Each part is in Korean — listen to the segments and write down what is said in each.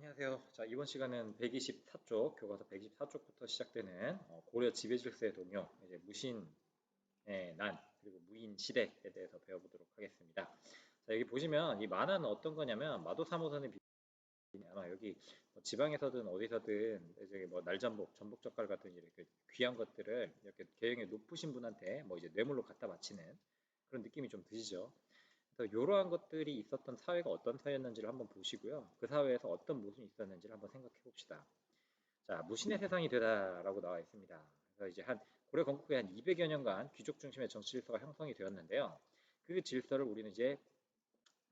안녕하세요. 자, 이번 시간은 124쪽, 교과서 124쪽부터 시작되는 고려 지배질서의 동요, 이제 무신의 난, 그리고 무인 시대에 대해서 배워보도록 하겠습니다. 자, 여기 보시면 이 만화는 어떤 거냐면 마도사모선의 비밀, 아마 여기 뭐 지방에서든 어디서든 이제 뭐 날전복, 전복젓갈 같은 이렇게 귀한 것들을 이렇게 계형이 높으신 분한테 뭐 이제 뇌물로 갖다 바치는 그런 느낌이 좀 드시죠? 그래서 이러한 것들이 있었던 사회가 어떤 사회였는지를 한번 보시고요. 그 사회에서 어떤 모순이 있었는지를 한번 생각해 봅시다. 자, 무신의 세상이 되다라고 나와 있습니다. 그래서 이제 한 고려 건국의 한 200여 년간 귀족 중심의 정치 질서가 형성이 되었는데요. 그 질서를 우리는 이제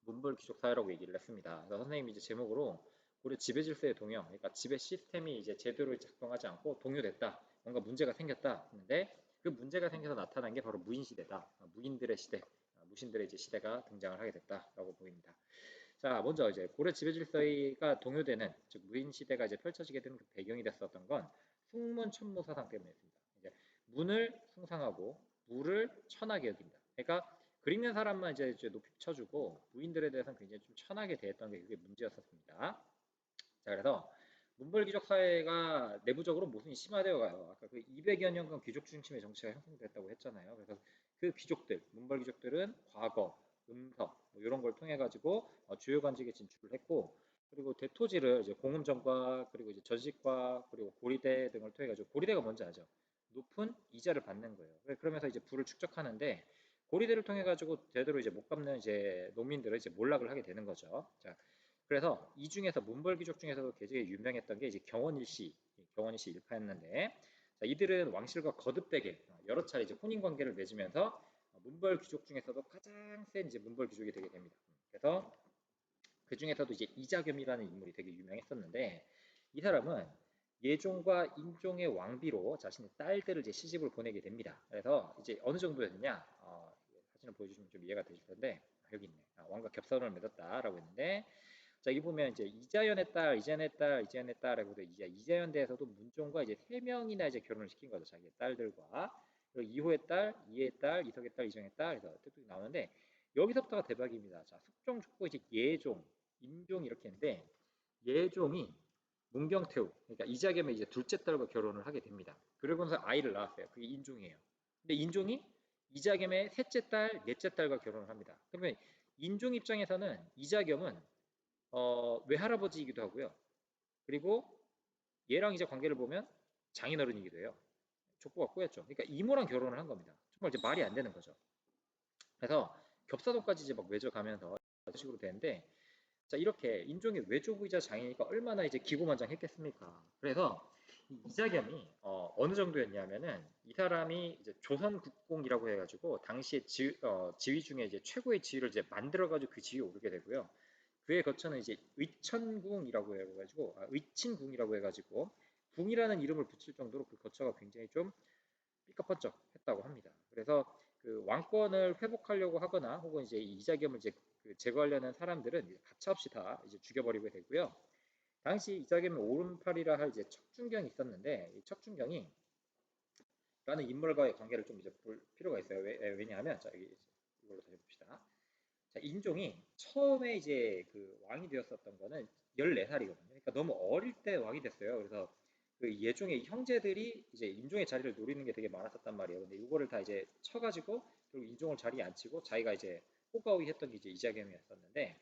문벌 귀족 사회라고 얘기를 했습니다. 그래서 선생님이 이제 제목으로 고려 지배 질서의 동요, 그러니까 지배 시스템이 이제 제대로 작동하지 않고 동요됐다, 뭔가 문제가 생겼다 했는데 그 문제가 생겨서 나타난 게 바로 무인 시대다, 무인들의 시대, 무신들의 이제 시대가 등장을 하게 됐다라고 보입니다. 자, 먼저 이제 고려 지배 질서가 동요되는, 즉 무인 시대가 이제 펼쳐지게 되는 그 배경이 됐었던 건 숙문 천무 사상 때문이었습니다. 이제 문을 숭상하고 무를 천하게 여긴다. 그러니까 글 읽는 사람만 이제 높이 쳐주고 무인들에 대해서는 굉장히 좀 천하게 대했던 게 그게 문제였었습니다. 자, 그래서 문벌귀족 사회가 내부적으로 모순이 심화되어 가요. 아까 그 200여 년간 귀족 중심의 정치가 형성됐다고 했잖아요. 그래서 그 귀족들, 문벌귀족들은 과거, 음석 뭐 이런 걸 통해 가지고 주요 관직에 진출을 했고, 그리고 대토지를 이제 공음정과 그리고 이제 전식과 그리고 고리대 등을 통해 가지고, 고리대가 뭔지 아죠? 높은 이자를 받는 거예요. 그러면서 이제 부를 축적하는데, 고리대를 통해 가지고 제대로 이제 못 갚는 이제 농민들을 이제 몰락을 하게 되는 거죠. 자, 그래서 이 중에서 문벌귀족 중에서도 굉장히 유명했던 게 이제 경원일시 일파였는데, 자, 이들은 왕실과 거듭되게 여러 차례 이제 혼인 관계를 맺으면서 문벌귀족 중에서도 가장 센 이제 문벌귀족이 되게 됩니다. 그래서 그 중에서도 이제 이자겸이라는 인물이 되게 유명했었는데, 이 사람은 예종과 인종의 왕비로 자신의 딸들을 이제 시집을 보내게 됩니다. 그래서 이제 어느 정도였느냐, 사진을 보여주시면 좀 이해가 되실 텐데, 여기 있네. 왕과 겹선을 맺었다라고 했는데, 자, 여기 보면 이제 이자연의 딸이라고 돼. 이자연 대에서도 문종과 이제 세 명이나 이제 결혼을 시킨 거죠. 자기의 딸들과. 그리고 이호의 딸, 이의 딸, 이석의 딸, 이정의 딸, 그래서 뚝뚝 나오는데, 여기서부터가 대박입니다. 자, 숙종, 족보, 이제 예종, 임종 이렇게 했는데, 예종이 문경태후, 그러니까 이자겸의 이제 둘째 딸과 결혼을 하게 됩니다. 그러고서 아이를 낳았어요. 그게 인종이에요. 근데 인종이 이자겸의 셋째 딸, 넷째 딸과 결혼을 합니다. 그러면 인종 입장에서는 이자겸은 외할아버지이기도 하고요. 그리고 얘랑 이제 관계를 보면 장인어른이기도 해요. 족보가 꼬였죠. 그러니까 이모랑 결혼을 한 겁니다. 정말 이제 말이 안 되는 거죠. 그래서 겹사도까지 이제 막 맺어가면서 이런 식으로 되는데, 자, 이렇게 인종의 외조부이자 장이니까 얼마나 이제 기고만장했겠습니까? 그래서 이 이자겸이 느 정도였냐면은, 이 사람이 이제 조선 국공이라고 해가지고 당시에 지위 중에 이제 최고의 지위를 이제 만들어가지고 그 지위에 오르게 되고요. 그의 거처는 이제 의천궁이라고 해가지고, 의친궁이라고 해가지고 궁이라는 이름을 붙일 정도로 그 거처가 굉장히 좀 삐까뻔쩍 했다고 합니다. 그래서 그 왕권을 회복하려고 하거나 혹은 이제 이자겸을 이제 그 제거하려는 사람들은 이제 가차없이 다 이제 죽여버리게 되고요. 당시 이자겸의 오른팔이라 할 이제 척준경이 있었는데, 이 척준경이 라는 인물과의 관계를 좀 이제 볼 필요가 있어요. 왜냐하면, 자, 여기 이걸로 다시 봅시다. 자, 인종이 처음에 이제 그 왕이 되었었던 거는 14살이거든요. 그러니까 너무 어릴 때 왕이 됐어요. 그래서 그 예종의 형제들이 이제 인종의 자리를 노리는 게 되게 많았었단 말이에요. 근데 이거를 다 이제 쳐가지고 결국 인종을 자리에 앉히고 자기가 이제 호가호위 했던 게 이제 이자겸이었었는데,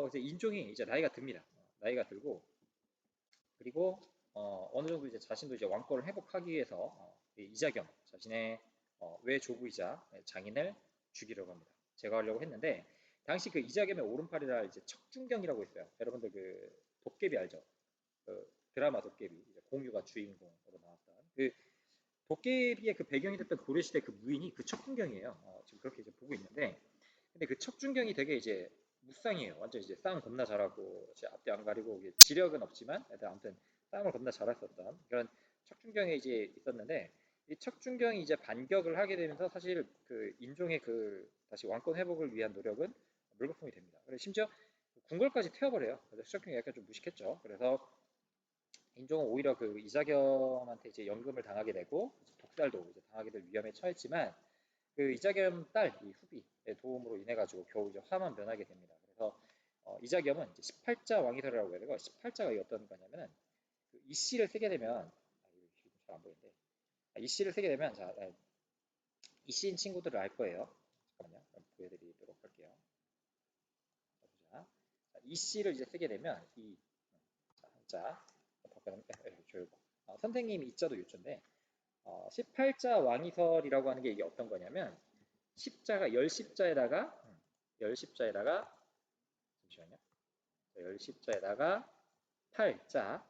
이제 인종이 이제 나이가 듭니다. 나이가 들고, 그리고 어느 정도 이제 자신도 이제 왕권을 회복하기 위해서 이 이자겸 자신의 외조부이자 장인을 죽이려고 합니다. 제거하려고 했는데, 당시 그 이자겸의 오른팔이라 이제 척준경이라고 있어요. 여러분들 그 도깨비 알죠? 그 드라마 도깨비, 이제 공유가 주인공으로 나왔던 그 도깨비의 그 배경이 됐던 고려시대 그 무인이 그 척준경이에요. 지금 그렇게 이제 보고 있는데, 근데 그 척준경이 되게 이제 무쌍이에요. 완전 이제 싸움 겁나 잘하고 이제 앞뒤 안 가리고, 이게 지력은 없지만 아무튼 싸움을 겁나 잘했었던 그런 척준경이 이제 있었는데, 이 척준경이 이제 반격을 하게 되면서 사실 그 인종의 그 다시 왕권 회복을 위한 노력은 물거품이 됩니다. 그리고 심지어 궁궐까지 태워버려요. 그래서 척준경이 약간 좀 무식했죠. 그래서 인종은 오히려 그 이자겸한테 이제 연금을 당하게 되고 독살도 이제 당하게 될 위험에 처했지만, 그 이자겸 딸 이 후비의 도움으로 인해 가지고 겨우 이제 화만 면하게 됩니다. 그래서 이자겸은 이제 18자 왕이설이라고 해야 되고 18자가 어떤 거냐면은 그 이씨를 쓰게 되면 이거 잘 안 보이는데 이씨를 쓰게 되면 자 이씨인 친구들을 알 거예요. 잠깐만요. 그럼 보여드리도록 할게요. 자, 이씨를 이제 쓰게 되면 이 한자 선생님 이자도 요조인데 18자 왕이설이라고 하는 게 이게 어떤 거냐면 십자가 열십자에다가 잠시만요. 열십자에다가 팔자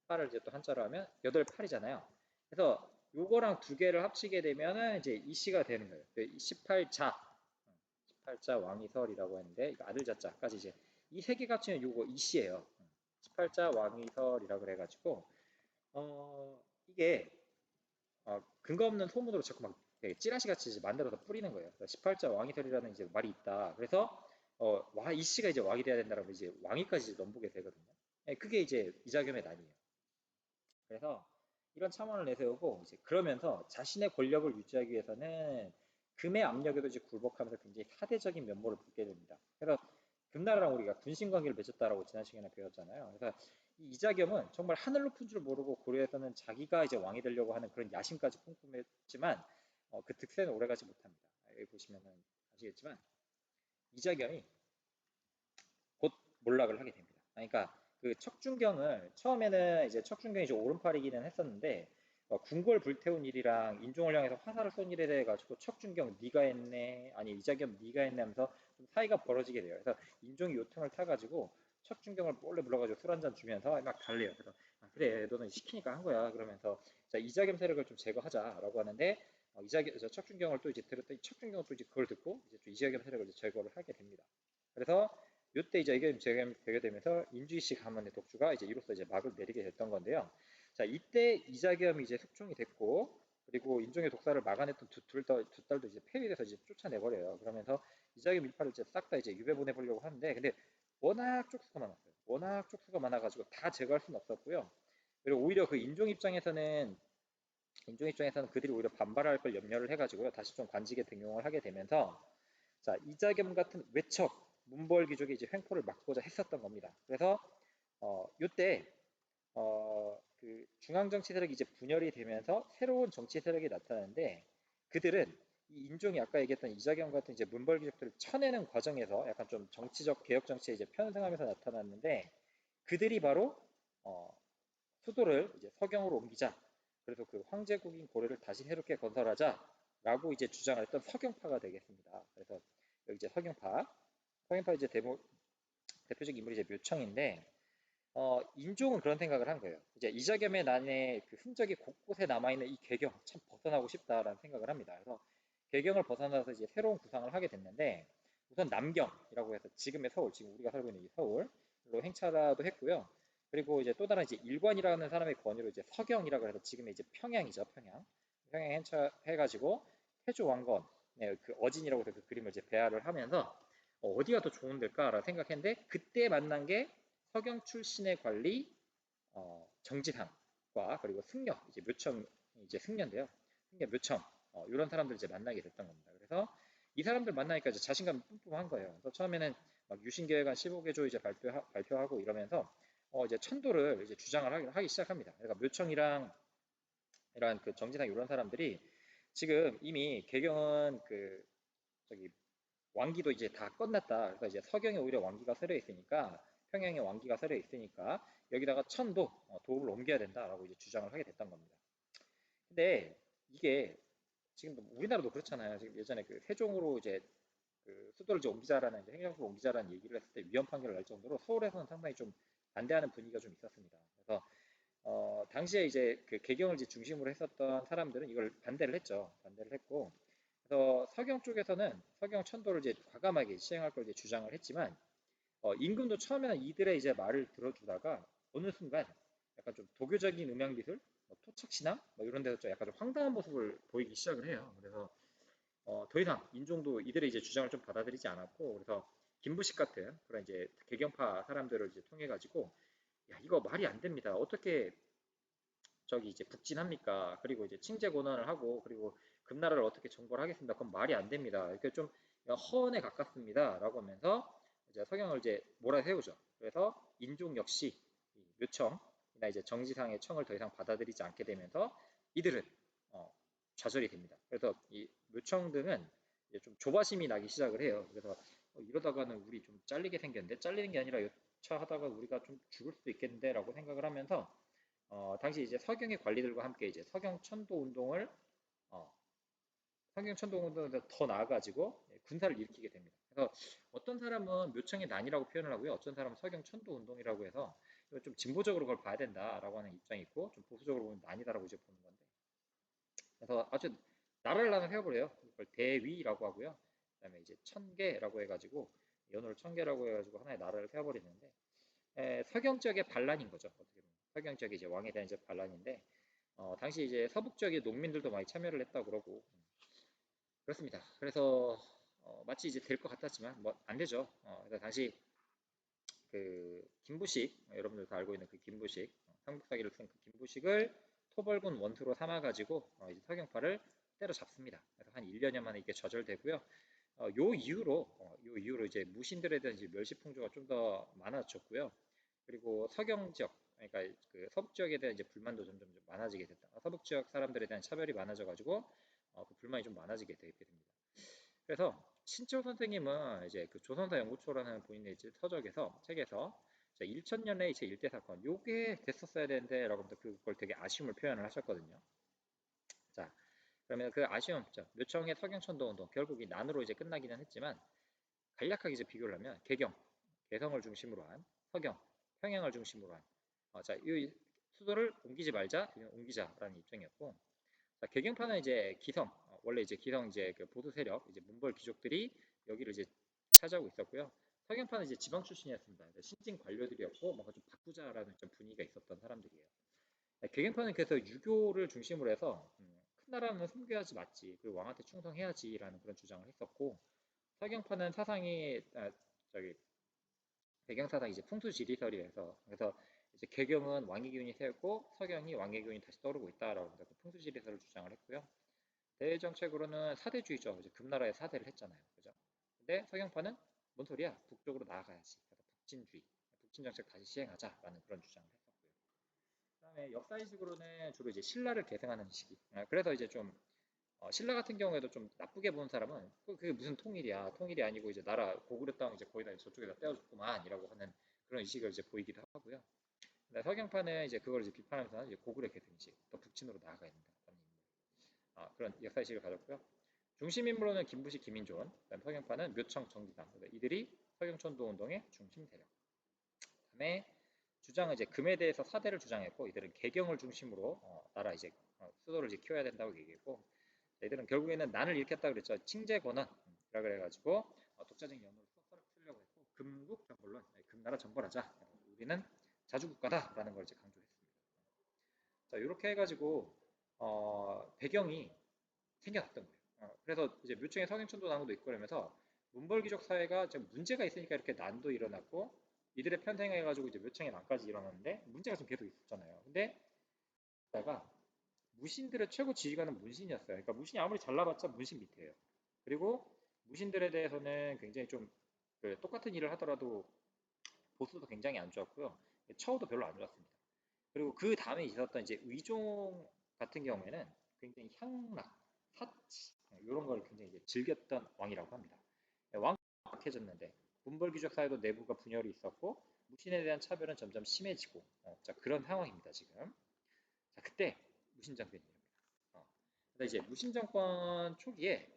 8을 이제 또 한자로 하면 8팔이잖아요. 그래서 요거랑 두 개를 합치게 되면은 이제 이씨가 되는 거예요. 18자 왕이설이라고 했는데 이거 아들 자자까지 이제 이 세 개 합치면 요거 이씨예요. 18자 왕이설이라고 그래가지고 이게 근거 없는 소문으로 자꾸 막 찌라시 같이 만들어서 뿌리는 거예요. 18자 왕이설이라는 이제 말이 있다. 그래서 이씨가 이제 왕이 돼야 된다라고 이제 왕위까지 이제 넘보게 되거든요. 그게 이제 이자겸의 난이에요. 그래서 이런 참언을 내세우고 이제 그러면서 자신의 권력을 유지하기 위해서는 금의 압력에도 이제 굴복하면서 굉장히 사대적인 면모를 붓게 됩니다. 그래서 금나라랑 우리가 군신 관계를 맺었다라고 지난 시간에 배웠잖아요. 그래서 이 이자겸은 정말 하늘 높은 줄 모르고 고려에서는 자기가 이제 왕이 되려고 하는 그런 야심까지 뿜뿜했지만 그 득세는 오래가지 못합니다. 여기 보시면은 아시겠지만 이자겸이 곧 몰락을 하게 됩니다. 그러니까 그 척준경을 처음에는 이제 척준경이 이제 오른팔이기는 했었는데 궁궐 불태운 일이랑 인종을 향해서 화살을 쏜 일에 대해 가지고 척준경 네가 했네 아니 이자겸 네가 했네 하면서 좀 사이가 벌어지게 돼요. 그래서 인종이 요통을 타가지고 척준경을 몰래 불러가지고 술 한잔 주면서 막 달래요. 그래서 그래 너는 시키니까 한 거야 그러면서 자 이자겸 세력을 좀 제거하자라고 하는데 척준경을 또 이제 들었더니 척준경은 또 이제 그걸 듣고 이제 또 이자겸 세력을 이제 제거를 하게 됩니다. 그래서 이때 이제 이게 되게 되면서 인주이씨 가문의 독주가 이제 이로써 이제 막을 내리게 됐던 건데요. 자, 이때 이자겸이 이제 숙종이 됐고 그리고 인종의 독사를 막아냈던 두 딸도 이제 폐위돼서 이제 쫓아내버려요. 그러면서 이자겸 일파를 이제 싹 다 이제 유배 보내보려고 하는데 근데 워낙 쪽수가 많았어요. 워낙 쪽수가 많아가지고 다 제거할 수는 없었고요. 그리고 오히려 그 인종 입장에서는 그들이 오히려 반발할 걸 염려를 해가지고요. 다시 좀 관직에 등용을 하게 되면서 자, 이자겸 같은 외척 문벌귀족이 이제 횡포를 막고자 했었던 겁니다. 그래서 이때 그 중앙 정치 세력이 이제 분열이 되면서 새로운 정치 세력이 나타나는데 그들은 이 인종이 아까 얘기했던 이자겸 같은 이제 문벌귀족들을 쳐내는 과정에서 약간 좀 정치적 개혁 정치에 이제 편승하면서 나타났는데 그들이 바로 어, 수도를 이제 서경으로 옮기자. 그래서 그 황제국인 고려를 다시 새롭게 건설하자라고 이제 주장을 했던 서경파가 되겠습니다. 그래서 여기 이제 서경파 이제 대표적 인물이 이제 묘청인데 인종은 그런 생각을 한 거예요. 이제 이자겸의 난의 그 흔적이 곳곳에 남아있는 이 계경 참 벗어나고 싶다라는 생각을 합니다. 그래서 계경을 벗어나서 이제 새로운 구상을 하게 됐는데 우선 남경이라고 해서 지금의 서울, 지금 우리가 살고 있는 이 서울로 행차도 했고요. 그리고 이제 또 다른 이제 일관이라는 사람의 권유로 이제 서경이라고 해서 지금의 이제 평양이죠, 평양. 평양 행차해가지고 태조 왕건, 네, 그 어진이라고 해서 그 그림을 이제 배열을 하면서 어디가 더 좋은 데일까라 생각했는데 그때 만난 게 서경 출신의 관리 정지상과 그리고 승려 이제 묘청 이제 승려인데요. 승려 묘청 이런 사람들 이제 만나게 됐던 겁니다. 그래서 이 사람들 만나니까 이제 자신감이 뿜뿜한 거예요. 그래서 처음에는 막 유신계획안 15개조 이제 발표하고 이러면서 이제 천도를 이제 주장을 하기 시작합니다. 그러니까 묘청이랑 이런 그 정지상 이런 사람들이 지금 이미 개경은 그 저기 왕기도 이제 다 끝났다. 그래서 이제 서경에 오히려 왕기가 서려 있으니까 평양에 왕기가 서려 있으니까 여기다가 천도 도를 옮겨야 된다라고 이제 주장을 하게 됐던 겁니다. 근데 이게 지금 우리나라도 그렇잖아요. 지금 예전에 그 세종으로 이제 그 수도를 이제 옮기자라는 이제 행정부를 옮기자라는 얘기를 했을 때 위헌 판결을 날 정도로 서울에서는 상당히 좀 반대하는 분위기가 좀 있었습니다. 그래서 당시에 이제 그 개경을 이제 중심으로 했었던 사람들은 이걸 반대를 했죠. 반대를 했고 그래서 서경 쪽에서는 서경 천도를 이제 과감하게 시행할 걸 이제 주장을 했지만 임금도 처음에는 이들의 이제 말을 들어주다가 어느 순간 약간 좀 도교적인 음양기술, 토착신앙 뭐 이런 데서 좀 약간 좀 황당한 모습을 보이기 시작을 해요. 그래서 더 이상 인종도 이들의 이제 주장을 좀 받아들이지 않았고 그래서 김부식 같은 그런 이제 개경파 사람들을 이제 통해 가지고 야 이거 말이 안 됩니다. 어떻게 저기 이제 북진합니까? 그리고 이제 칭제 권한을 하고 그리고 금나라를 어떻게 정벌하겠습니다. 그건 말이 안 됩니다. 이렇게 좀 허언에 가깝습니다. 라고 하면서 이제 서경을 이제 몰아세우죠. 그래서 인종 역시 묘청이나 이제 정지상의 청을 더 이상 받아들이지 않게 되면서 이들은 좌절이 됩니다. 그래서 이 묘청 등은 이제 좀 조바심이 나기 시작을 해요. 그래서 이러다가는 우리 좀 잘리게 생겼는데, 잘리는 게 아니라 여차하다가 우리가 좀 죽을 수도 있겠는데라고 생각을 하면서 당시 이제 서경의 관리들과 함께 이제 어, 서경 천도 운동을 더 나아가지고 군사를 일으키게 됩니다. 그래서 어떤 사람은 묘청의 난이라고 표현을 하고요. 어떤 사람은 서경 천도 운동이라고 해서 이거 좀 진보적으로 그걸 봐야 된다라고 하는 입장이 있고, 좀 보수적으로 보면 난이다라고 이제 보는 건데, 그래서 아주 나라를 하나 세워버려요. 그걸 대위라고 하고요. 그다음에 이제 천계라고 해가지고 연호를 천계라고 해가지고 하나의 나라를 세워버리는데, 서경 지역의 반란인 거죠. 어떻게 보면 서경 지역의 이제 왕에 대한 이제 반란인데, 당시 이제 서북 지역의 농민들도 많이 참여를 했다 그러고 그렇습니다. 그래서 마치 이제 될 것 같았지만 뭐 안 되죠. 그래서 당시 그 김부식, 여러분들 다 알고 있는 그 김부식, 삼국사기를 쓴 그 김부식을 토벌군 원수로 삼아가지고 이제 서경파를 때려잡습니다. 그래서 한 1년여 만에 이게 좌절되고요. 요 이후로 이제 무신들에 대한 이제 멸시풍조가 좀 더 많아졌고요. 그리고 서경 지역, 그러니까 그 서북 지역에 대한 이제 불만도 점점 좀 많아지게 됐다. 서북 지역 사람들에 대한 차별이 많아져가지고 그 불만이 좀 많아지게 됩니다. 그래서 신채호 선생님은 이제 그 조선사 연구초라는 본인의 이제 서적에서 책에서 1000년의 제 일대 사건 요게 됐었어야 되는데라고 그걸 되게 아쉬움을 표현을 하셨거든요. 자, 그러면 그 아쉬움, 묘청의 서경천도 운동 결국 이 난으로 이제 끝나기는 했지만 간략하게 이제 비교를 하면 개경, 개성을 중심으로 한 서경, 평양을 중심으로 한 이 수도를 옮기지 말자, 옮기자라는 입장이었고, 자, 개경파는 이제 기성, 원래 이제 기성 이제 그 보수 세력, 이제 문벌 귀족들이 여기를 이제 차지하고 있었고요. 서경파는 이제 지방 출신이었습니다. 신진 관료들이었고 뭔가 좀 바꾸자라는 좀 분위기가 있었던 사람들이에요. 개경파는 그래서 유교를 중심으로 해서 큰 나라는 섬겨야지 맞지, 그리고 왕한테 충성해야지라는 그런 주장을 했었고, 서경파는 사상이 저기 배경사상 이제 풍수지리설이라서 그래서 이제 개경은 왕의 기운이 세웠고 서경이 왕의 기운이 다시 떠오르고 있다라고 그 풍수지리설을 주장을 했고요. 대외 정책으로는 사대주의죠. 이제 금나라에 사대를 했잖아요. 그죠? 근데 서경파는 뭔 소리야? 북쪽으로 나아가야지. 그래서 북진주의, 북진 정책 다시 시행하자라는 그런 주장을 했었고요. 그다음에 역사의식으로는 주로 이제 신라를 계승하는 시기. 그래서 이제 좀 신라 같은 경우에도 좀 나쁘게 보는 사람은 그게 무슨 통일이야. 통일이 아니고 이제 나라 고구려 땅 이제 거의 다 저쪽에다 떼어줬구만이라고 하는 그런 의식을 이제 보이기도 하고요. 근데 서경파는 이제 그걸 이제 비판하면서 이제 고구려 계승식, 또 북진으로 나아가야 된다. 그런 역사의식을 가졌고요. 중심 인물로는 김부식, 김인존, 그다음 서경파는 묘청, 정기당, 이들이 서경천도 운동의 중심 세력. 그다음에 주장은 이제 금에 대해서 사대를 주장했고, 이들은 개경을 중심으로 나라 이제 수도를 이제 키워야 된다고 얘기했고, 이들은 결국에는 난을 일으켰다 그랬죠. 칭제 권한이라 그래가지고 독자적인 연호를 쓰려고 했고, 금국 정벌론, 금나라 정벌하자. 우리는 자주국가다라는 걸 이제 강조했습니다. 자, 이렇게 해가지고 배경이 생겨났던 거예요. 그래서 이제 묘청의 성인천도 나무도 있고 그러면서 문벌귀족 사회가 지금 문제가 있으니까 이렇게 난도 일어났고, 이들의 편성해가지고 이제 묘청의 난까지 일어났는데 문제가 좀 계속 있었잖아요. 근데 다가 무신들의 최고 지휘관은 문신이었어요. 그러니까 무신이 아무리 잘나봤자 문신 밑이에요. 그리고 무신들에 대해서는 굉장히 좀그 똑같은 일을 하더라도 보수도 굉장히 안 좋았고요. 처우도 별로 안 좋았습니다. 그리고 그 다음에 있었던 이제 의종 같은 경우에는 굉장히 향락, 사치 이런 걸 굉장히 이제 즐겼던 왕이라고 합니다. 왕이 약해졌는데 문벌귀족 사회도 내부가 분열이 있었고 무신에 대한 차별은 점점 심해지고 자 그런 상황입니다 지금. 자 그때 무신정권이 일어납니다. 근데 이제 무신정권 초기에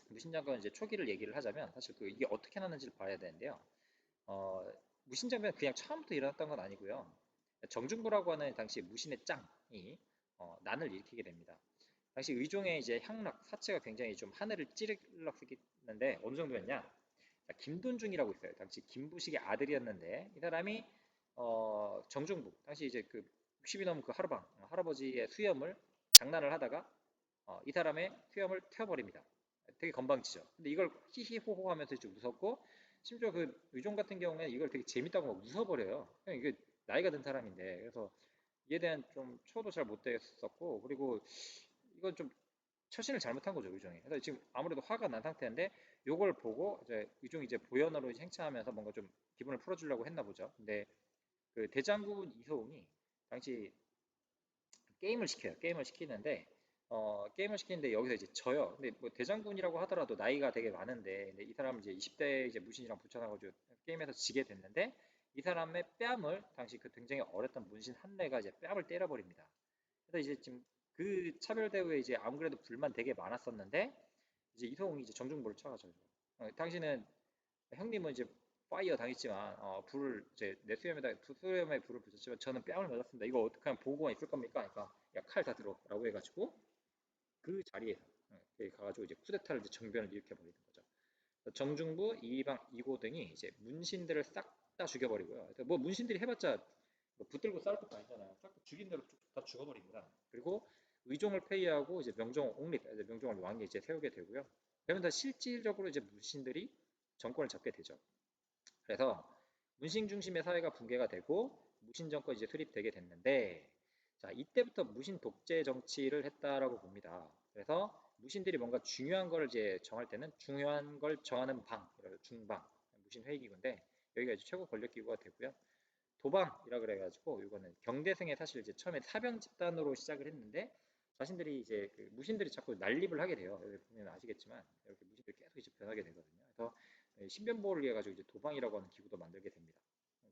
무신정권 이제 초기를 얘기를 하자면 사실 이게 어떻게 났는지를 봐야 되는데요. 어, 무신정변은 그냥 처음부터 일어났던 건 아니고요. 정중부라고 하는 당시 무신의 짱이 난을 일으키게 됩니다. 당시 의종의 이제 향락, 사체가 굉장히 좀 하늘을 찌르렀었는데 어느 정도였냐? 자, 김돈중이라고 있어요. 당시 김부식의 아들이었는데 이 사람이 정중부, 당시 이제 그 60이 넘은 그 할아버지의 수염을 장난을 하다가 이 사람의 수염을 태워버립니다. 되게 건방지죠. 근데 이걸 히히호호 하면서 좀 무섭고, 심지어 그 의종 같은 경우에 이걸 되게 재밌다고 막 웃어버려요. 그냥 이게 나이가 든 사람인데. 그래서 이에 대한 좀 초도 잘 못 됐었고, 그리고 이건 좀 처신을 잘못한 거죠, 의종이. 그래서 지금 아무래도 화가 난 상태인데 요걸 보고 이제 이종 이제 보연어로 행차하면서 뭔가 좀 기분을 풀어주려고 했나 보죠. 근데 그 대장군 이소웅이 당시 게임을 시켜요. 게임을 시키는데 게임을 시키는데 여기서 이제 져요. 근데 뭐 대장군이라고 하더라도 나이가 되게 많은데 근데 이 사람은 이제 20대 이제 무신이랑 붙여놔가지고 게임에서 지게 됐는데 이 사람의 뺨을 당시 그 굉장히 어렸던 문신 한례가 이제 뺨을 때려버립니다. 그래서 이제 지금 그 차별 대우에 이제 안 그래도 불만 되게 많았었는데 이제 이성웅이 이제 정중부를 쳐가지고 당신은 형님은 이제 파이어 당했지만 불을 이제 내 수염에 불을 붙였지만 저는 뺨을 맞았습니다. 이거 어떻게 하면 보고가 있을 겁니까? 그러니까 야 칼 다 들어라고 해가지고 그 자리에서 여기 가가지고 이제 쿠데타를 이제 정변을 일으켜 버리는 거죠. 정중부, 이방, 이고 등이 이제 문신들을 싹 다 죽여버리고요. 그래서 뭐 문신들이 해봤자 뭐 붙들고 싸울 것도 아니잖아요. 싹 죽인 대로 다 죽어버립니다. 그리고 의종을 폐위하고 이제 명종 옹립, 이제 명종을 왕이 이제 세우게 되고요. 그러면서 실질적으로 이제 문신들이 정권을 잡게 되죠. 그래서 문신 중심의 사회가 붕괴가 되고 무신 정권이 이제 수립되게 됐는데 자 이때부터 무신 독재 정치를 했다라고 봅니다. 그래서 무신들이 뭔가 중요한 걸 이제 정할 때는 중요한 걸 정하는 방, 중방, 무신 회의기구인데 여기가 이제 최고 권력 기구가 되고요. 도방이라 그래가지고 이거는 경대승에 사실 이제 처음에 사병 집단으로 시작을 했는데 자신들이 이제 그 무신들이 자꾸 난립을 하게 돼요. 여기 보면 아시겠지만 이렇게 무신들이 계속 이제 변하게 되거든요. 그래서 신변보호를 위해 가지고 이제 도방이라고 하는 기구도 만들게 됩니다.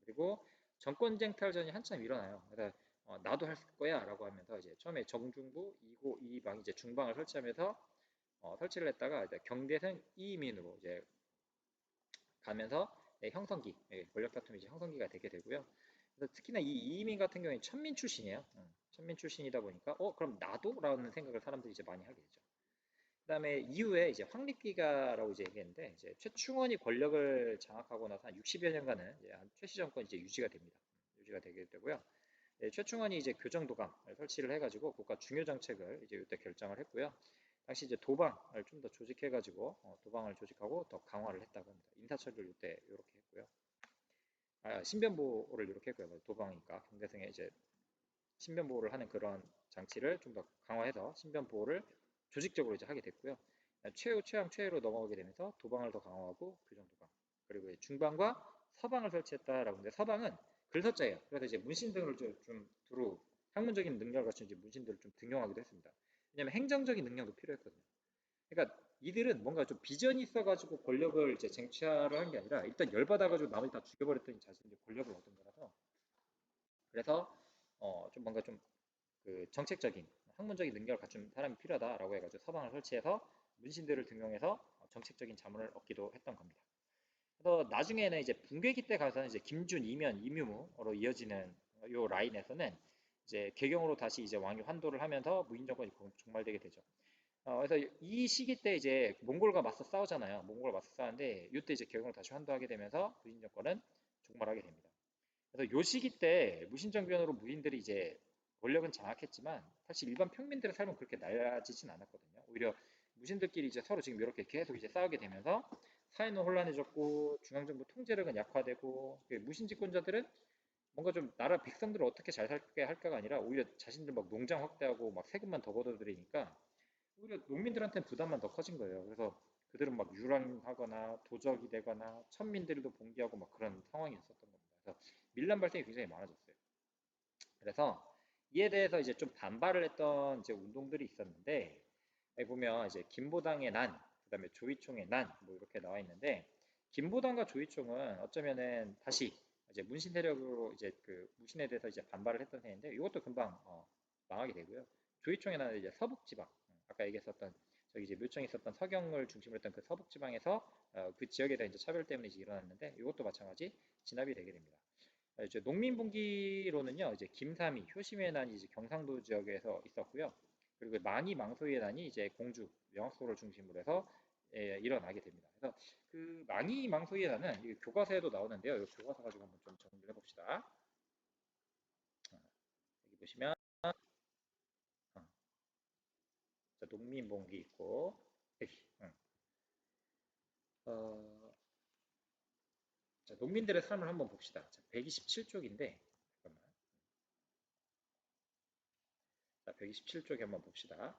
그리고 정권쟁탈전이 한참 일어나요. 그래서 나도 할 거야라고 하면서 이제 처음에 정중부, 이고, 이방 이제 중방을 설치하면서 설치를 했다가 이제 경대승 이민으로 이제 가면서 형성기, 권력 다툼이 이제 형성기가 되게 되고요. 그래서 특히나 이 이민 같은 경우에 천민 출신이에요. 천민 출신이다 보니까 그럼 나도? 라는 생각을 사람들이 이제 많이 하게 되죠. 그다음에 이후에 이제 황립기가라고 이제 얘기했는데 이제 최충원이 권력을 장악하고 나서 한 60여 년간은 이제 한 최씨 정권 이제 유지가 됩니다. 유지가 되게 되고요. 최충원이 이제 교정도감을 설치를 해가지고 국가 중요 정책을 이제 이때 결정을 했고요. 당시 이제 도방을 좀 더 조직해가지고 도방을 조직하고 더 강화를 했다고 합니다. 인사처리를 이때 이렇게 했고요. 신변보호를 이렇게 했고요. 도방이니까 경대성에 이제 신변보호를 하는 그런 장치를 좀 더 강화해서 신변보호를 조직적으로 이제 하게 됐고요. 최양 최애로 넘어가게 되면서 도방을 더 강화하고 교정도방 그리고 중방과 서방을 설치했다라고 하는데 서방은 글서자예요. 그래서 이제 문신 등을 좀 두루 학문적인 능력을 갖춘 이제 문신들을 좀 등용하기도 했습니다. 왜냐하면 행정적인 능력도 필요했거든요. 그러니까 이들은 뭔가 좀 비전이 있어가지고 권력을 이제 쟁취하려 한 게 아니라 일단 열받아가지고 나머지 다 죽여버렸더니 자신이 권력을 얻은 거라서 그래서 좀 뭔가 좀 그 정책적인 학문적인 능력을 갖춘 사람이 필요하다라고 해가지고 서방을 설치해서 문신들을 등용해서 정책적인 자문을 얻기도 했던 겁니다. 그래서 나중에는 이제 붕괴기 때 가서는 이제 김준, 이면, 이묘무로 이어지는 요 라인에서는 이제 개경으로 다시 이제 왕이 환도를 하면서 무인 정권이 종말되게 되죠. 그래서 이 시기 때 이제 몽골과 맞서 싸우잖아요. 몽골과 맞서 싸우는데 이때 이제 개경으로 다시 환도하게 되면서 무인 정권은 종말하게 됩니다. 그래서 요 시기 때 무신정변으로 무인들이 이제 권력은 장악했지만 사실 일반 평민들의 삶은 그렇게 나아지진 않았거든요. 오히려 무신들끼리 이제 서로 지금 이렇게 계속 이제 싸우게 되면서 사회는 혼란해졌고 중앙정부 통제력은 약화되고 무신 집권자들은 뭔가 좀 나라 백성들을 어떻게 잘 살게 할까가 아니라 오히려 자신들 막 농장 확대하고 막 세금만 더 걷어들이니까 오히려 농민들한테는 부담만 더 커진 거예요. 그래서 그들은 막 유랑하거나 도적이 되거나 천민들도 봉기하고 막 그런 상황이었었던 겁니다. 그래서 밀란 발생이 굉장히 많아졌어요. 그래서 이에 대해서 이제 좀 반발을 했던 이제 운동들이 있었는데 여기 보면 이제 김보당의 난, 그다음에 조이총의 난, 뭐 이렇게 나와 있는데 김보당과 조이총은 어쩌면은 다시 이제 문신 세력으로 이제 그 무신에 대해서 이제 반발을 했던 셈인데 이것도 금방 망하게 되고요. 조이총의 난은 이제 서북지방, 아까 얘기했었던 저기 이제 묘청에 있었던 서경을 중심으로 했던 그 서북지방에서 그 지역에 대한 이제 차별 때문에 이제 일어났는데 이것도 마찬가지 진압이 되게 됩니다. 이제 농민분기로는요, 이제 김삼이, 효심의 난이 이제 경상도 지역에서 있었고요. 그리고 많이 망소의 난이 이제 공주, 영학소를 중심으로 해서 일어나게 됩니다. 그래서 그 많이 망소의 난은 이 교과서에도 나오는데요. 이 교과서 가지고 한번 좀 정리를 해봅시다. 여기 보시면 어, 자, 농민분기 있고 어, 자, 농민들의 삶을 한번 봅시다. 자, 127쪽인데 잠깐만. 자, 127쪽에 한번 봅시다.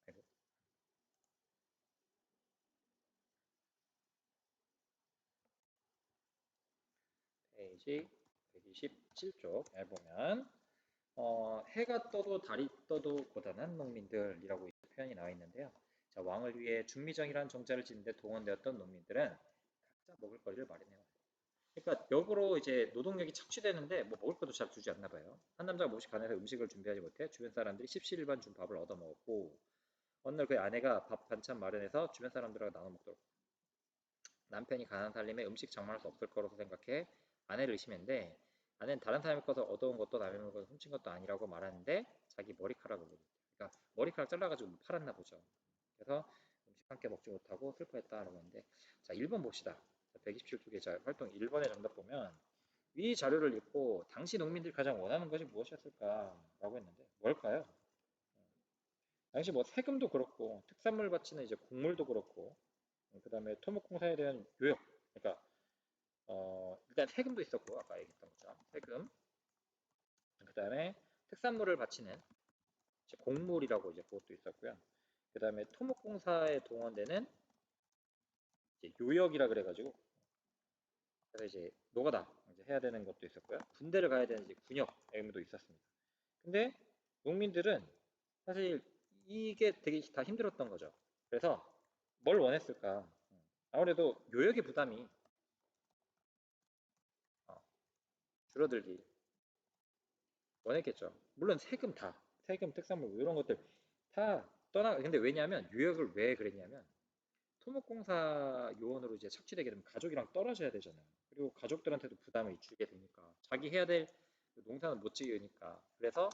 아이고. 페이지 127쪽에 보면 해가 떠도 달이 떠도 고단한 농민들이라고 표현이 나와 있는데요. 자, 왕을 위해 중미정이라는 정자를 짓는데 동원되었던 농민들은 각자 먹을 거리를 마련해요. 그러니까 역으로 이제 노동력이 착취되는데 뭐 먹을 것도 잘 주지 않나 봐요. 한 남자가 몹시 가난해서 음식을 준비하지 못해 주변 사람들이 십시일반 준 밥을 얻어 먹었고 어느 날 그의 아내가 밥 반찬 마련해서 주변 사람들과 나눠 먹도록 남편이 가난한 살림에 음식 장만할 수 없을 거라고 생각해 아내를 의심했는데 아내는 다른 사람의 것을 얻어온 것도 남의 물건을 훔친 것도 아니라고 말하는데 자기 머리카락을 보고 그러니까 머리카락 잘라가지고 팔았나 보죠. 그래서 음식 함께 먹지 못하고 슬퍼했다라고 하는데 자 1번 봅시다. 127쪽의 활동 1번의 정답 보면 위 자료를 읽고 당시 농민들이 가장 원하는 것이 무엇이었을까라고 했는데 뭘까요? 당시 뭐 세금도 그렇고 특산물 바치는 이제 곡물도 그렇고 그 다음에 토목공사에 대한 교육 그러니까 일단 세금도 있었고 아까 얘기했던 것처럼 세금 그 다음에 특산물을 바치는 이제 곡물이라고 이제 그것도 있었고요. 그 다음에 토목공사에 동원되는 이제 요역이라 그래가지고 그래서 이제 노가다 이제 해야 되는 것도 있었고요. 군대를 가야 되는 이제 군역 의무도 있었습니다. 근데 농민들은 사실 이게 되게 다 힘들었던 거죠. 그래서 뭘 원했을까? 아무래도 요역의 부담이 어, 줄어들기 원했겠죠. 물론 세금, 특산물 뭐 이런 것들 다 근데 왜냐하면 요역을 왜 그랬냐면 토목공사 요원으로 이제 착취되게 되면 가족이랑 떨어져야 되잖아요. 그리고 가족들한테도 부담을 주게 되니까 자기 해야 될 농사는 못 지으니까 그래서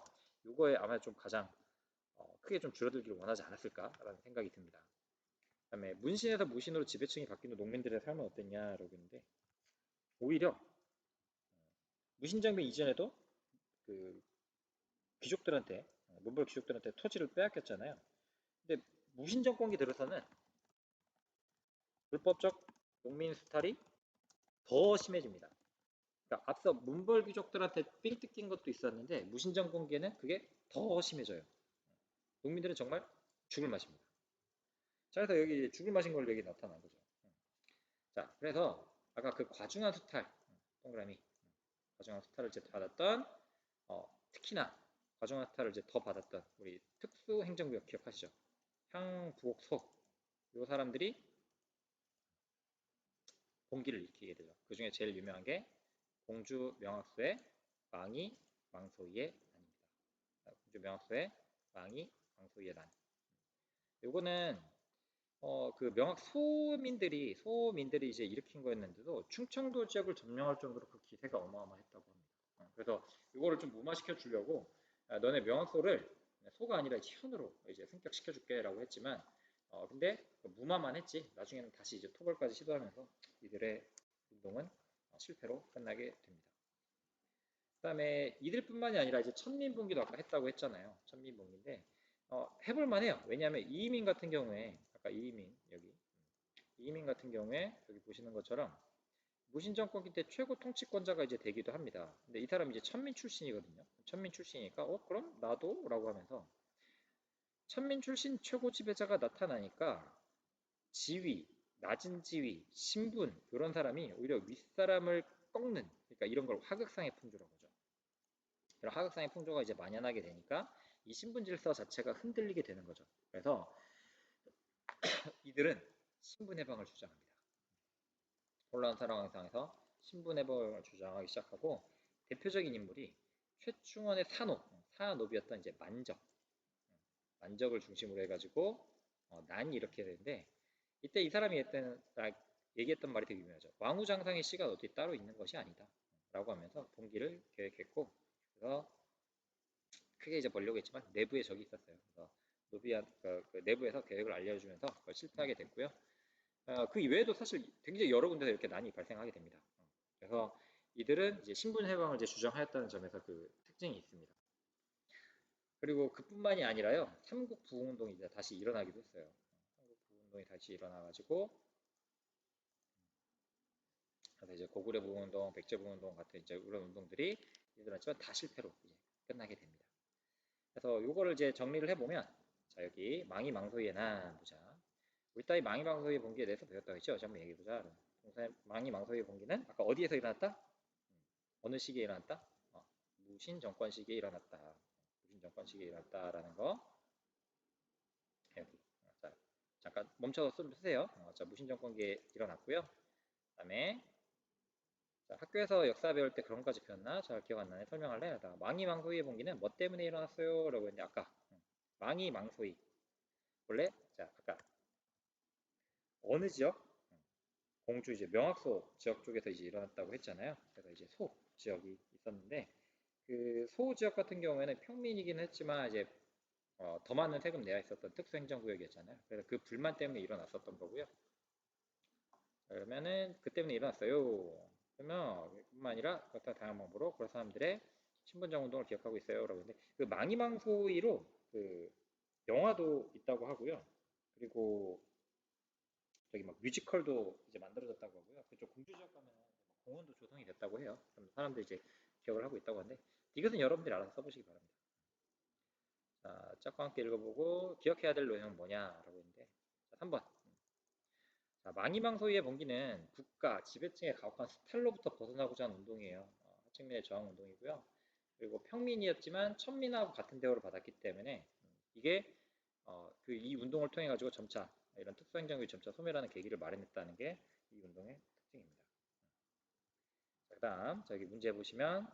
요거에 아마 좀 가장 크게 좀 줄어들기를 원하지 않았을까라는 생각이 듭니다. 그다음에 문신에서 무신으로 지배층이 바뀐 후 농민들의 삶은 어땠냐라고 했는데 오히려 무신정변 이전에도 그 귀족들한테 문벌 귀족들한테 토지를 빼앗겼잖아요. 근데 무신정권기 들어서는 불법적 농민 수탈이 더 심해집니다. 그러니까 앞서 문벌 귀족들한테 삥 뜯긴 것도 있었는데 무신정권기에는 그게 더 심해져요. 농민들은 정말 죽을 맛입니다. 자, 그래서 여기 죽을 맛인 걸로 여기 나타난 거죠. 자, 그래서 아까 그 과중한 수탈, 동그라미, 과중한 수탈을 이제 받았던, 특히나 과중한 수탈을 이제 더 받았던 우리 특수행정구역 기억하시죠? 향부곡소, 요 사람들이 봉기를 일으키게 되죠. 그 중에 제일 유명한 게 공주 명학수의 망이 망소이의 난입니다. 공주 명학수의 망이 망소이의 난. 요거는 그 명학 소민들이 이제 일으킨 거였는데도 충청도 지역을 점령할 정도로 그 기세가 어마어마했다고 합니다. 그래서 이거를 좀 무마시켜 주려고 너네 명학소를 소가 아니라 현으로 이제 승격시켜 줄게라고 했지만 근데 무마만 했지 나중에는 다시 이제 토벌까지 시도하면서 이들의 운동은 실패로 끝나게 됩니다. 그다음에 이들뿐만이 아니라 이제 천민봉기도 아까 했다고 했잖아요. 천민봉기인데 해볼만 해요. 왜냐하면 이민 같은 경우에 아까 이민 같은 경우에 여기 보시는 것처럼 무신정권기 때 최고 통치권자가 이제 되기도 합니다. 근데 이 사람이 이제 천민 출신이거든요. 천민 출신이니까 그럼 나도 라고 하면서 천민 출신 최고 지배자가 나타나니까 지위, 낮은 지위, 신분 이런 사람이 오히려 윗사람을 꺾는 그러니까 이런 걸 하극상의 풍조라고 하죠. 이런 하극상의 풍조가 이제 만연하게 되니까 이 신분 질서 자체가 흔들리게 되는 거죠. 그래서 이들은 신분 해방을 주장합니다. 혼란 상황에서 신분 해방을 주장하기 시작하고 대표적인 인물이 최충원의 사노비였던 이제 만적을 중심으로 해가지고 난이 이렇게 되는데 이때 이 사람이 얘기했던 말이 되게 유명하죠. 왕후장상의 씨가 어디 따로 있는 것이 아니다. 라고 하면서 봉기를 계획했고 그래서 크게 이제 벌려고 했지만 내부에 적이 있었어요. 그래서 그 내부에서 계획을 알려주면서 그걸 실패하게 됐고요. 그 이외에도 사실 굉장히 여러 군데서 이렇게 난이 발생하게 됩니다. 그래서 이들은 이제 신분 해방을 이제 주장하였다는 점에서 그 특징이 있습니다. 그리고 그뿐만이 아니라요. 삼국 부흥운동이 이제 다시 일어나기도 했어요. 삼국 부흥운동이 다시 일어나가지고 그래서 이제 고구려 부흥운동, 백제 부흥운동 같은 이제 이런 운동들이 일어났지만 다 실패로 이제 끝나게 됩니다. 그래서 요거를 이제 정리를 해보면 자 여기 망이 망소의 난 보자. 우리 딸이 망이 망소의 봉기에 대해서 배웠다고 했죠. 한번 얘기해보자. 망이 망소의 봉기는 아까 어디에서 일어났다? 어느 시기에 일어났다? 무신 정권 시기에 일어났다. 무신 정권 시기에 일어났다라는 거 여기 자, 잠깐 멈춰서 좀 쓰세요. 자, 무신 정권기에 일어났고요. 그다음에 자, 학교에서 역사 배울 때 그런 거까지 배웠나? 잘 기억 안 나네. 설명할래? 망이 망소이의 봉기는 뭐 때문에 일어났어요? 라고 했는데 아까 망이 망소이 원래 자 아까 어느 지역? 공주 이제 명학소 지역 쪽에서 이제 일어났다고 했잖아요. 그래서 이제 소 지역이 있었는데 그 소 지역 같은 경우에는 평민이긴 했지만 이제 더 많은 세금 내야 있었던 특수행정구역이었잖아요. 그래서 그 불만 때문에 일어났었던 거고요. 그러면은 그 때문에 일어났어요. 그러면 뿐만 아니라 그렇다 다양한 방법으로 그런 사람들의 신분정 운동을 기억하고 있어요. 라고 했는데 그 망이망소이로 그 영화도 있다고 하고요. 그리고 저기 막 뮤지컬도 이제 만들어졌다고 하고요. 그쪽 공주 지역 가면 공원도 조성이 됐다고 해요. 그럼 사람들이 이제 기억을 하고 있다고 하는데 이것은 여러분들이 알아서 써보시기 바랍니다. 자, 짝과 함께 읽어보고 기억해야 될 내용은 뭐냐라고 했는데 자, 3번 자, 망이망소이의 봉기는 국가, 지배층의 가혹한 수탈로부터 벗어나고자 하는 운동이에요. 하층민의 저항 운동이고요. 그리고 평민이었지만 천민하고 같은 대우를 받았기 때문에 이게 그 이 운동을 통해 가지고 점차 이런 특수행정국이 점차 소멸하는 계기를 마련했다는 게 이 운동의 특징입니다. 그다음 저기 문제 보시면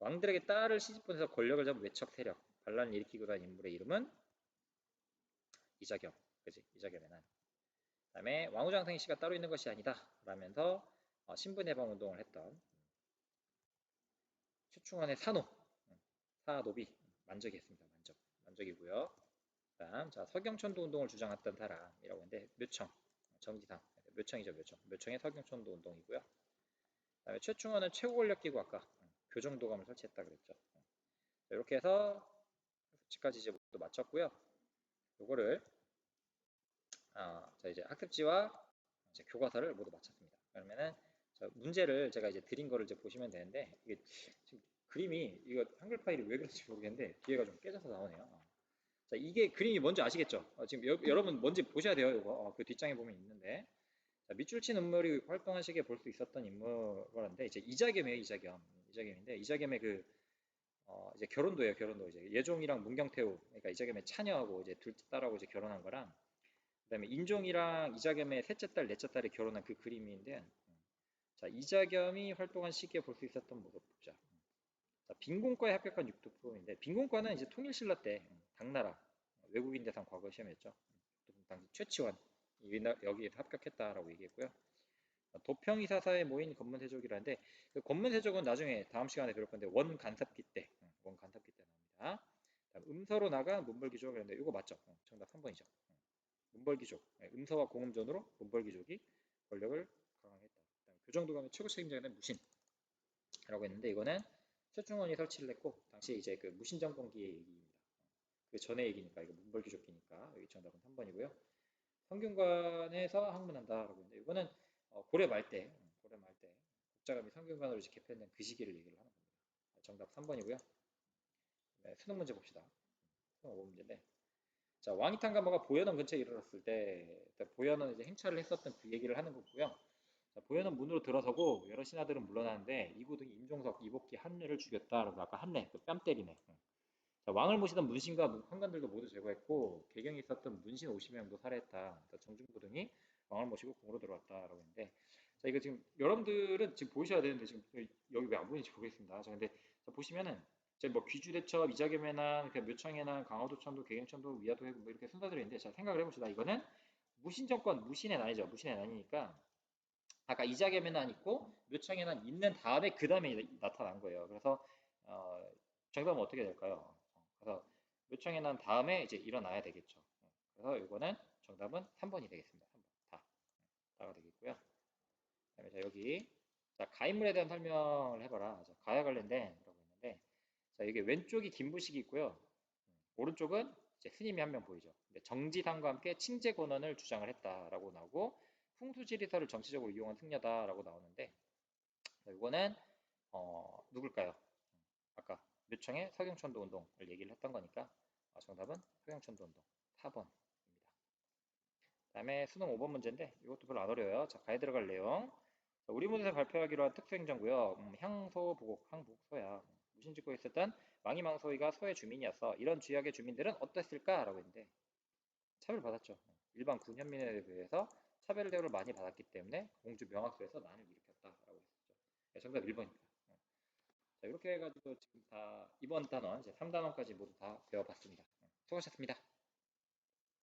왕들에게 딸을 시집보내서 권력을 잡은 외척 세력 반란을 일으키고 난 인물의 이름은 이자겸, 그지? 이자겸의 난. 그다음에 왕후장생 씨가 따로 있는 것이 아니다 라면서 신분해방 운동을 했던 최충원의 산호, 사노비 만적이었습니다. 만적이고요. 그다음 자 서경천도 운동을 주장했던 사람이라고 했는데 묘청, 정지상, 묘청이죠 묘청. 묘청의 서경천도 운동이고요. 그다음에 최충원은 최고권력기구 아까 교정도감을 설치했다 그랬죠. 이렇게 해서 숙지까지 이제 모두 마쳤고요. 요거를 자 이제 학습지와 이제 교과서를 모두 마쳤습니다. 그러면은 문제를 제가 이제 드린 거를 이제 보시면 되는데 이게 지금 그림이 이거 한글 파일이 왜 그런지 모르겠는데 뒤에가 좀 깨져서 나오네요. 자 이게 그림이 뭔지 아시겠죠? 지금 여러분 뭔지 보셔야 돼요. 이거 그 뒷장에 보면 있는데 자, 밑줄 친 인물이 활동한 시기에 볼 수 있었던 인물인데 이제 이자겸이에요. 이자겸인데 이자겸의 그 이제 결혼도예요. 결혼도 이제 예종이랑 문경태우 그러니까 이자겸의 차녀하고 이제 둘째 딸하고 이제 결혼한 거랑 그다음에 인종이랑 이자겸의 셋째 딸, 넷째 딸이 결혼한 그 그림인데 자, 이자겸이 활동한 시기에 볼 수 있었던 모습 보자. 자, 빈곤과에 합격한 육두품인데 빈곤과는 이제 통일신라 때 당나라 외국인 대상 과거 시험이었죠. 당시 최치원 여기에서 합격했다라고 얘기했고요. 도평이사사에 모인 건문세족이라는데 그 건문세족은 나중에 다음 시간에 배울 건데 원간섭기 때 나옵니다. 음서로 나가 문벌귀족 그랬는데 이거 맞죠? 정답 3번이죠. 문벌귀족 음서와 공음전으로 문벌귀족이 권력을 강화했다. 교정도감의 최고 책임자는 무신이라고 했는데 이거는 최충원이 설치를 했고 당시 이제 그 무신정권기의 얘기입니다. 그 전에 얘기니까 이거 문벌귀족기니까 여기 정답은 3번이고요. 성균관에서 학문한다라고 했는데 이거는 고려 말때 국자감이 성균관으로 이제 개편된 그 시기를 얘기를 하는 겁니다. 정답 3번이고요. 네, 수능 문제 봅시다. 수능 5문제인데 자 왕이탄가마가 보현원 근처에 이르렀을 때 보현원 이제 행차를 했었던 그 얘기를 하는 거고요. 자, 보현원 문으로 들어서고 여러 신하들은 물러나는데 이부 등이 임종석, 이복기, 한례를 죽였다라고 아까 한례 그 뺨 때리네. 자, 왕을 모시던 문신과宦관들도 모두 제거했고 개경에 있었던 문신 50명도 살해했다. 정중부 등이 왕을 모시고 궁으로 들어왔다라고 했는데 자 이거 지금 여러분들은 지금 보셔야 되는데 지금 여기 왜 안 보이는지 모르겠습니다. 자 근데 자, 보시면은 이제 뭐 귀주대첩, 이자겸의 난, 묘청의 난, 강화도천도, 개경천도, 위화도 해고 뭐 이렇게 순서들이 있는데 자 생각을 해봅시다. 이거는 무신정권 무신의 난이죠. 무신의 난이니까 아까 이자겸의 난 있고 묘청의 난 있는 다음에 그 다음에 나타난 거예요. 그래서 정답은 어떻게 될까요? 그래서 묘청의 난 다음에 이제 일어나야 되겠죠. 그래서 이거는 정답은 3번이 되겠습니다. 3번 다가 되겠고요. 그다음에 자 여기 자 가인물에 대한 설명을 해봐라. 자, 가야 관련된라고 했는데 자 이게 왼쪽이 김부식이 있고요. 오른쪽은 이제 스님이 한 명 보이죠. 정지상과 함께 칭제 권원을 주장을 했다라고 나오고 풍수지리서를 정치적으로 이용한 승려다라고 나오는데 이거는 누굴까요? 아까 묘청의 서경천도 운동을 얘기를 했던 거니까 정답은 서경천도 운동 4번입니다. 다음에 수능 5번 문제인데 이것도 별로 안 어려워요. 자, 가에 들어갈 내용 우리 문에서 발표하기로 한 특수행정구역, 향소, 보곡, 항북, 서야. 무신짓고에 있었던 망이망소이가 서의 주민이었어. 이런 지역의 주민들은 어땠을까? 라고 했는데 차별받았죠. 일반 군현민에 비해서 차별 대우를 많이 받았기 때문에 공주 명학소에서 난을 일으켰다라고 했었죠. 네, 정답 1번입니다. 자, 이렇게 해가지고 지금 다 이번 단원, 이제 3단원까지 모두 다 배워봤습니다. 수고하셨습니다.